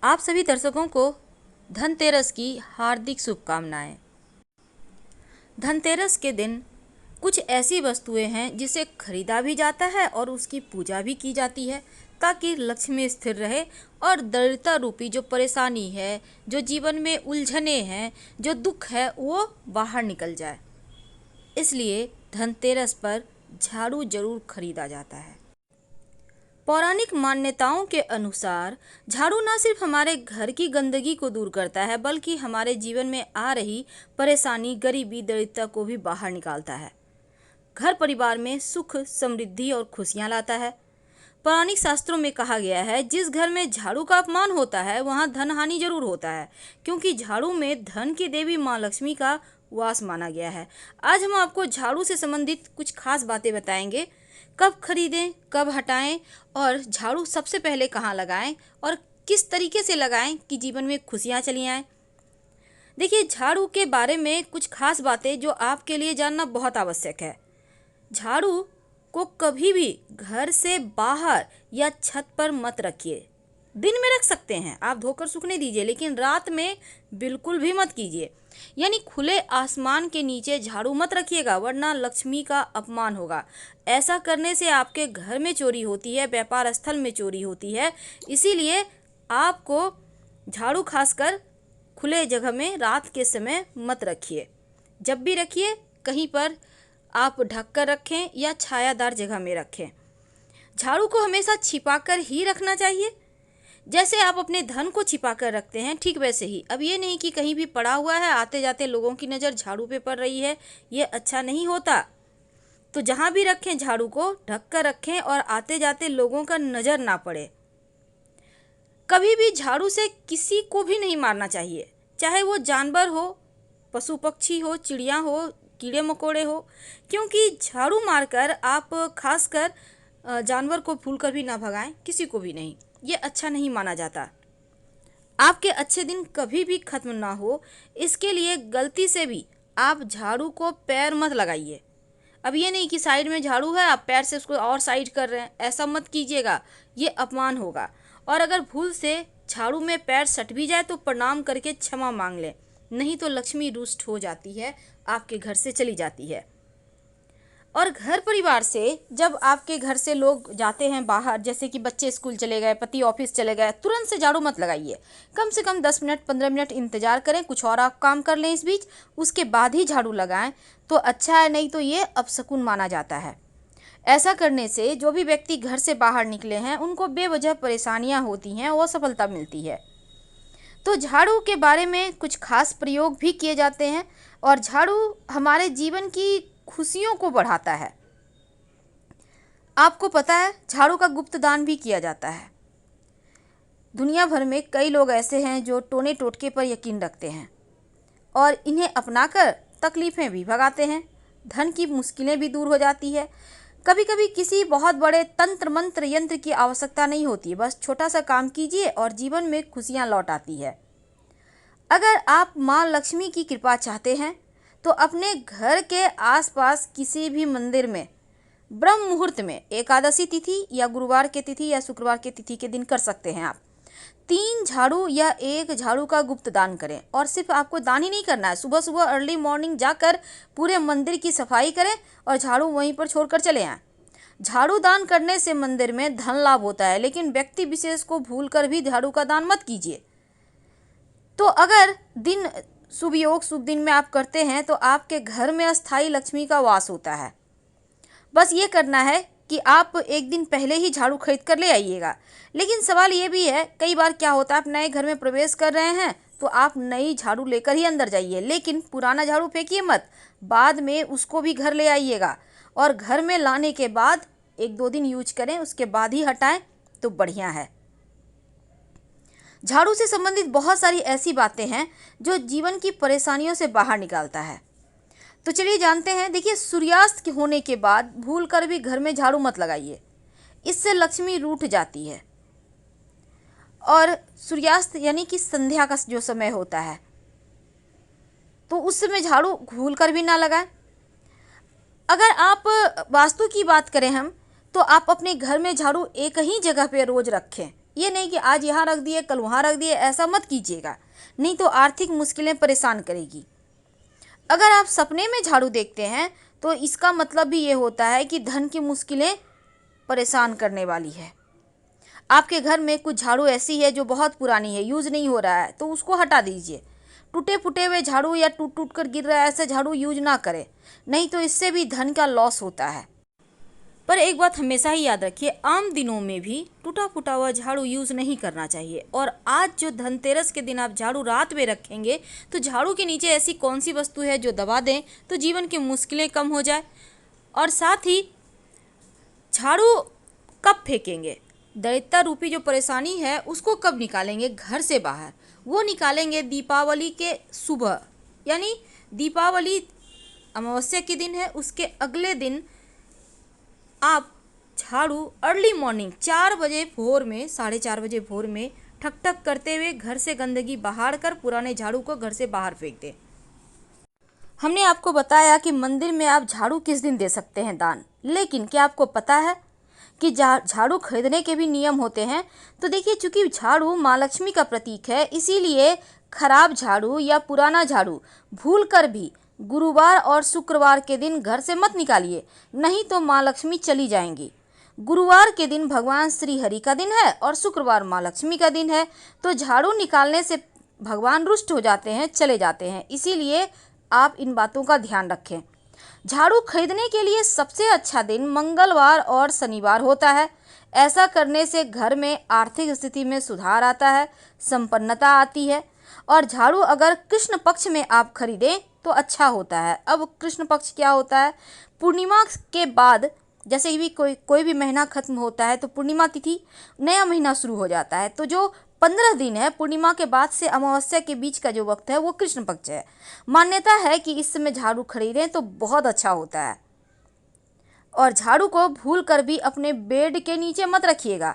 आप सभी दर्शकों को धनतेरस की हार्दिक शुभकामनाएं। धनतेरस के दिन कुछ ऐसी वस्तुएं हैं जिसे खरीदा भी जाता है और उसकी पूजा भी की जाती है ताकि लक्ष्मी स्थिर रहे और दरिद्रता रूपी जो परेशानी है, जो जीवन में उलझने हैं, जो दुख है वो बाहर निकल जाए। इसलिए धनतेरस पर झाड़ू जरूर खरीदा जाता है। पौराणिक मान्यताओं के अनुसार झाड़ू न सिर्फ हमारे घर की गंदगी को दूर करता है बल्कि हमारे जीवन में आ रही परेशानी, गरीबी, दरिद्रता को भी बाहर निकालता है। घर परिवार में सुख, समृद्धि और खुशियां लाता है। पौराणिक शास्त्रों में कहा गया है, जिस घर में झाड़ू का अपमान होता है वहां धन हानि जरूर होता है, क्योंकि झाड़ू में धन की देवी माँ लक्ष्मी का वास माना गया है। आज हम आपको झाड़ू से संबंधित कुछ खास बातें बताएंगे। कब खरीदें, कब हटाएं और झाड़ू सबसे पहले कहाँ लगाएं और किस तरीके से लगाएं कि जीवन में खुशियां चली आएं। देखिए, झाड़ू के बारे में कुछ खास बातें जो आपके लिए जानना बहुत आवश्यक है। झाड़ू को कभी भी घर से बाहर या छत पर मत रखिए। दिन में रख सकते हैं, आप धोकर सूखने दीजिए, लेकिन रात में बिल्कुल भी मत कीजिए। यानी खुले आसमान के नीचे झाड़ू मत रखिएगा, वरना लक्ष्मी का अपमान होगा। ऐसा करने से आपके घर में चोरी होती है, व्यापार स्थल में चोरी होती है। इसीलिए आपको झाड़ू खासकर खुले जगह में रात के समय मत रखिए। जब भी रखिए कहीं पर आप ढक कर रखें या छायादार जगह में रखें। झाड़ू को हमेशा छिपाकर ही रखना चाहिए। जैसे आप अपने धन को छिपा कर रखते हैं, ठीक वैसे ही अब ये नहीं कि कहीं भी पड़ा हुआ है, आते जाते लोगों की नज़र झाड़ू पे पड़ रही है, ये अच्छा नहीं होता। तो जहाँ भी रखें झाड़ू को ढक कर रखें और आते जाते लोगों का नज़र ना पड़े। कभी भी झाड़ू से किसी को भी नहीं मारना चाहिए, चाहे वो जानवर हो, पशु पक्षी हो, चिड़िया हो, कीड़े मकोड़े हो, क्योंकि झाड़ू मारकर आप खासकर जानवर को भूल कर भी ना भगाएं, किसी को भी नहीं। ये अच्छा नहीं माना जाता। आपके अच्छे दिन कभी भी खत्म ना हो, इसके लिए गलती से भी आप झाड़ू को पैर मत लगाइए। अब ये नहीं कि साइड में झाड़ू है, आप पैर से उसको और साइड कर रहे हैं, ऐसा मत कीजिएगा, ये अपमान होगा। और अगर भूल से झाड़ू में पैर सट भी जाए तो प्रणाम करके क्षमा मांग लें, नहीं तो लक्ष्मी रुष्ट हो जाती है, आपके घर से चली जाती है। और घर परिवार से जब आपके घर से लोग जाते हैं बाहर, जैसे कि बच्चे स्कूल चले गए, पति ऑफिस चले गए, तुरंत से झाड़ू मत लगाइए। कम से कम 10 मिनट 15 मिनट इंतजार करें, कुछ और आप काम कर लें इस बीच, उसके बाद ही झाड़ू लगाएं तो अच्छा है, नहीं तो ये अपशकुन माना जाता है। ऐसा करने से जो भी व्यक्ति घर से बाहर निकले हैं उनको बेवजह परेशानियां होती हैं, वो सफलता मिलती है। तो झाड़ू के बारे में कुछ खास प्रयोग भी किए जाते हैं और झाड़ू हमारे जीवन की खुशियों को बढ़ाता है। आपको पता है, झाड़ू का गुप्त दान भी किया जाता है। दुनिया भर में कई लोग ऐसे हैं जो टोने टोटके पर यकीन रखते हैं और इन्हें अपनाकर तकलीफ़ें भी भगाते हैं, धन की मुश्किलें भी दूर हो जाती है। कभी कभी किसी बहुत बड़े तंत्र मंत्र यंत्र की आवश्यकता नहीं होती, बस छोटा सा काम कीजिए और जीवन में खुशियां लौट आती है। अगर आप माँ लक्ष्मी की कृपा चाहते हैं तो अपने घर के आसपास किसी भी मंदिर में ब्रह्म मुहूर्त में, एकादशी तिथि या गुरुवार के तिथि या शुक्रवार के तिथि के दिन कर सकते हैं, आप 3 झाड़ू या 1 झाड़ू का गुप्त दान करें। और सिर्फ आपको दान ही नहीं करना है, सुबह सुबह अर्ली मॉर्निंग जाकर पूरे मंदिर की सफाई करें और झाड़ू वहीं पर छोड़कर चले आएँ। झाड़ू दान करने से मंदिर में धन लाभ होता है, लेकिन व्यक्ति विशेष को भूलकर भी झाड़ू का दान मत कीजिए। तो अगर दिन शुभ योग शुभ दिन में आप करते हैं तो आपके घर में अस्थायी लक्ष्मी का वास होता है। बस ये करना है कि आप एक दिन पहले ही झाड़ू खरीद कर ले आइएगा। लेकिन सवाल ये भी है, कई बार क्या होता है, आप नए घर में प्रवेश कर रहे हैं तो आप नई झाड़ू लेकर ही अंदर जाइए, लेकिन पुराना झाड़ू फेंकिए मत, बाद में उसको भी घर ले आइएगा और घर में लाने के बाद 1-2 दिन यूज करें, उसके बाद ही हटाएं तो बढ़िया है। झाड़ू से संबंधित बहुत सारी ऐसी बातें हैं जो जीवन की परेशानियों से बाहर निकालता है। तो चलिए जानते हैं। देखिए, सूर्यास्त होने के बाद भूलकर भी घर में झाड़ू मत लगाइए, इससे लक्ष्मी रूठ जाती है। और सूर्यास्त यानी कि संध्या का जो समय होता है, तो उस समय झाड़ू भूलकर भी ना लगाएं। अगर आप वास्तु की बात करें हम, तो आप अपने घर में झाड़ू एक ही जगह पे रोज रखें, ये नहीं कि आज यहाँ रख दिए कल वहाँ रख दिए, ऐसा मत कीजिएगा, नहीं तो आर्थिक मुश्किलें परेशान करेगी। अगर आप सपने में झाड़ू देखते हैं तो इसका मतलब भी ये होता है कि धन की मुश्किलें परेशान करने वाली है। आपके घर में कुछ झाड़ू ऐसी है जो बहुत पुरानी है, यूज़ नहीं हो रहा है, तो उसको हटा दीजिए। टूटे फूटे हुए झाड़ू या टूट टूट कर गिर रहा है ऐसे झाड़ू यूज ना करें, नहीं तो इससे भी धन का लॉस होता है। पर एक बात हमेशा ही याद रखिए, आम दिनों में भी टूटा फूटा हुआ झाड़ू यूज़ नहीं करना चाहिए। और आज जो धनतेरस के दिन आप झाड़ू रात में रखेंगे तो झाड़ू के नीचे ऐसी कौन सी वस्तु है जो दबा दें तो जीवन की मुश्किलें कम हो जाए। और साथ ही झाड़ू कब फेंकेंगे, दैत्य रूपी जो परेशानी है उसको कब निकालेंगे घर से बाहर, वो निकालेंगे दीपावली के सुबह, यानी दीपावली अमावस्या के दिन है उसके अगले दिन आप झाड़ू अर्ली मॉर्निंग 4 बजे भोर में, 4:30 बजे भोर में ठक ठक करते हुए घर से गंदगी बहार कर पुराने झाड़ू को घर से बाहर फेंक दें। हमने आपको बताया कि मंदिर में आप झाड़ू किस दिन दे सकते हैं दान, लेकिन क्या आपको पता है कि झाड़ू खरीदने के भी नियम होते हैं। तो देखिए, चूंकि झाड़ू माँ लक्ष्मी का प्रतीक है, इसीलिए खराब झाड़ू या पुराना झाड़ू भूलकर भी गुरुवार और शुक्रवार के दिन घर से मत निकालिए, नहीं तो माँ लक्ष्मी चली जाएंगी। गुरुवार के दिन भगवान श्री हरि का दिन है और शुक्रवार माँ लक्ष्मी का दिन है, तो झाड़ू निकालने से भगवान रुष्ट हो जाते हैं, चले जाते हैं। इसीलिए आप इन बातों का ध्यान रखें। झाड़ू खरीदने के लिए सबसे अच्छा दिन मंगलवार और शनिवार होता है। ऐसा करने से घर में आर्थिक स्थिति में सुधार आता है, संपन्नता आती है। और झाड़ू अगर कृष्ण पक्ष में आप खरीदें तो अच्छा होता है। अब कृष्ण पक्ष क्या होता है, पूर्णिमा के बाद, जैसे भी कोई भी महीना खत्म होता है तो पूर्णिमा तिथि नया महीना शुरू हो जाता है। तो जो 15 दिन है पूर्णिमा के बाद से अमावस्या के बीच का जो वक्त है वो कृष्ण पक्ष है। मान्यता है कि इस समय झाड़ू खरीदें तो बहुत अच्छा होता है। और झाड़ू को भूल कर भी अपने बेड के नीचे मत रखिएगा,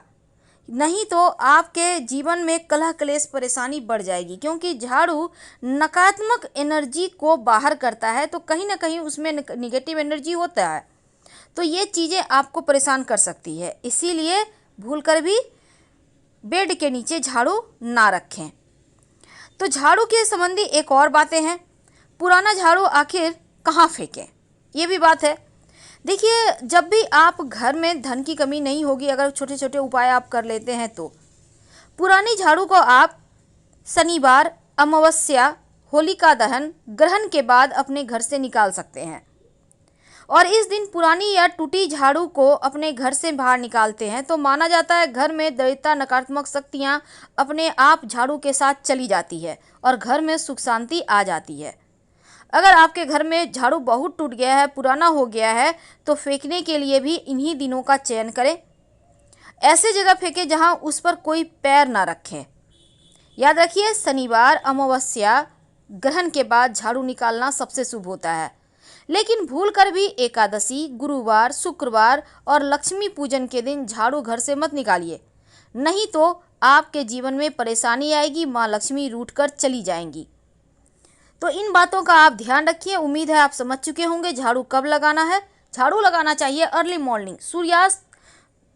नहीं तो आपके जीवन में कलह क्लेश परेशानी बढ़ जाएगी, क्योंकि झाड़ू नकारात्मक एनर्जी को बाहर करता है, तो कहीं ना कहीं उसमें निगेटिव एनर्जी होता है, तो ये चीज़ें आपको परेशान कर सकती है। इसीलिए भूल कर भी बेड के नीचे झाड़ू ना रखें। तो झाड़ू के संबंधी एक और बातें हैं, पुराना झाड़ू आखिर कहाँ फेंकें, ये भी बात है। देखिए, जब भी आप घर में धन की कमी नहीं होगी, अगर छोटे छोटे उपाय आप कर लेते हैं तो पुरानी झाड़ू को आप शनिवार, अमावस्या, होलिका दहन, ग्रहण के बाद अपने घर से निकाल सकते हैं। और इस दिन पुरानी या टूटी झाड़ू को अपने घर से बाहर निकालते हैं तो माना जाता है घर में दैत्य नकारात्मक शक्तियाँ अपने आप झाड़ू के साथ चली जाती है और घर में सुख शांति आ जाती है। अगर आपके घर में झाड़ू बहुत टूट गया है, पुराना हो गया है, तो फेंकने के लिए भी इन्हीं दिनों का चयन करें। ऐसे जगह फेंकें जहां उस पर कोई पैर ना रखें। याद रखिए, शनिवार, अमावस्या, ग्रहण के बाद झाड़ू निकालना सबसे शुभ होता है। लेकिन भूल कर भी एकादशी, गुरुवार, शुक्रवार और लक्ष्मी पूजन के दिन झाड़ू घर से मत निकालिए, नहीं तो आपके जीवन में परेशानी आएगी, माँ लक्ष्मी रूठ कर चली जाएंगी। तो इन बातों का आप ध्यान रखिए। उम्मीद है आप समझ चुके होंगे झाड़ू कब लगाना है। झाड़ू लगाना चाहिए अर्ली मॉर्निंग, सूर्यास्त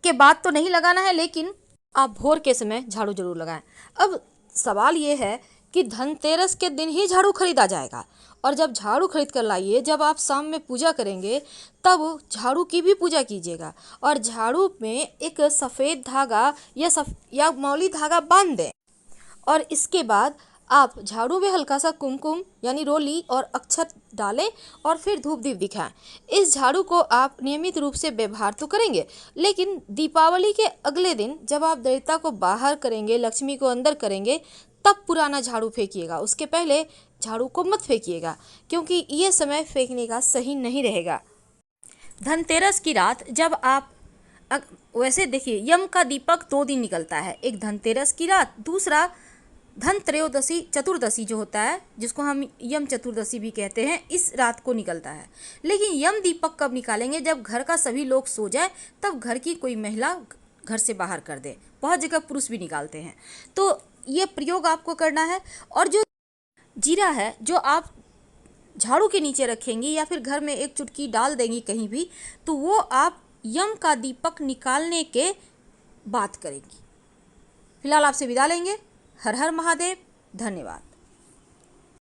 के बाद तो नहीं लगाना है, लेकिन आप भोर के समय झाड़ू जरूर लगाएं। अब सवाल ये है कि धनतेरस के दिन ही झाड़ू खरीदा जाएगा, और जब झाड़ू खरीद कर लाइए, जब आप शाम में पूजा करेंगे तब झाड़ू की भी पूजा कीजिएगा, और झाड़ू में एक सफ़ेद धागा या मौली धागा बांध दें। और इसके बाद आप झाड़ू में हल्का सा कुमकुम यानी रोली और अक्षत डालें और फिर धूप दीप दिखाएं। इस झाड़ू को आप नियमित रूप से व्यवहार तो करेंगे, लेकिन दीपावली के अगले दिन जब आप दैवता को बाहर करेंगे, लक्ष्मी को अंदर करेंगे, तब पुराना झाड़ू फेंकिएगा। उसके पहले झाड़ू को मत फेंकिएगा, क्योंकि ये समय फेंकने का सही नहीं रहेगा। धनतेरस की रात जब आप वैसे देखिए, यम का दीपक 2 दिन निकलता है, एक धनतेरस की रात, दूसरा धन त्रयोदशी चतुर्दशी जो होता है, जिसको हम यम चतुर्दशी भी कहते हैं, इस रात को निकलता है। लेकिन यम दीपक कब निकालेंगे, जब घर का सभी लोग सो जाए, तब घर की कोई महिला घर से बाहर कर दे। बहुत जगह पुरुष भी निकालते हैं, तो ये प्रयोग आपको करना है। और जो जीरा है जो आप झाड़ू के नीचे रखेंगी या फिर घर में एक चुटकी डाल देंगी कहीं भी, तो वो आप यम का दीपक निकालने के बाद करेंगी। फिलहाल आपसे विदा लेंगे। हर हर महादेव। धन्यवाद।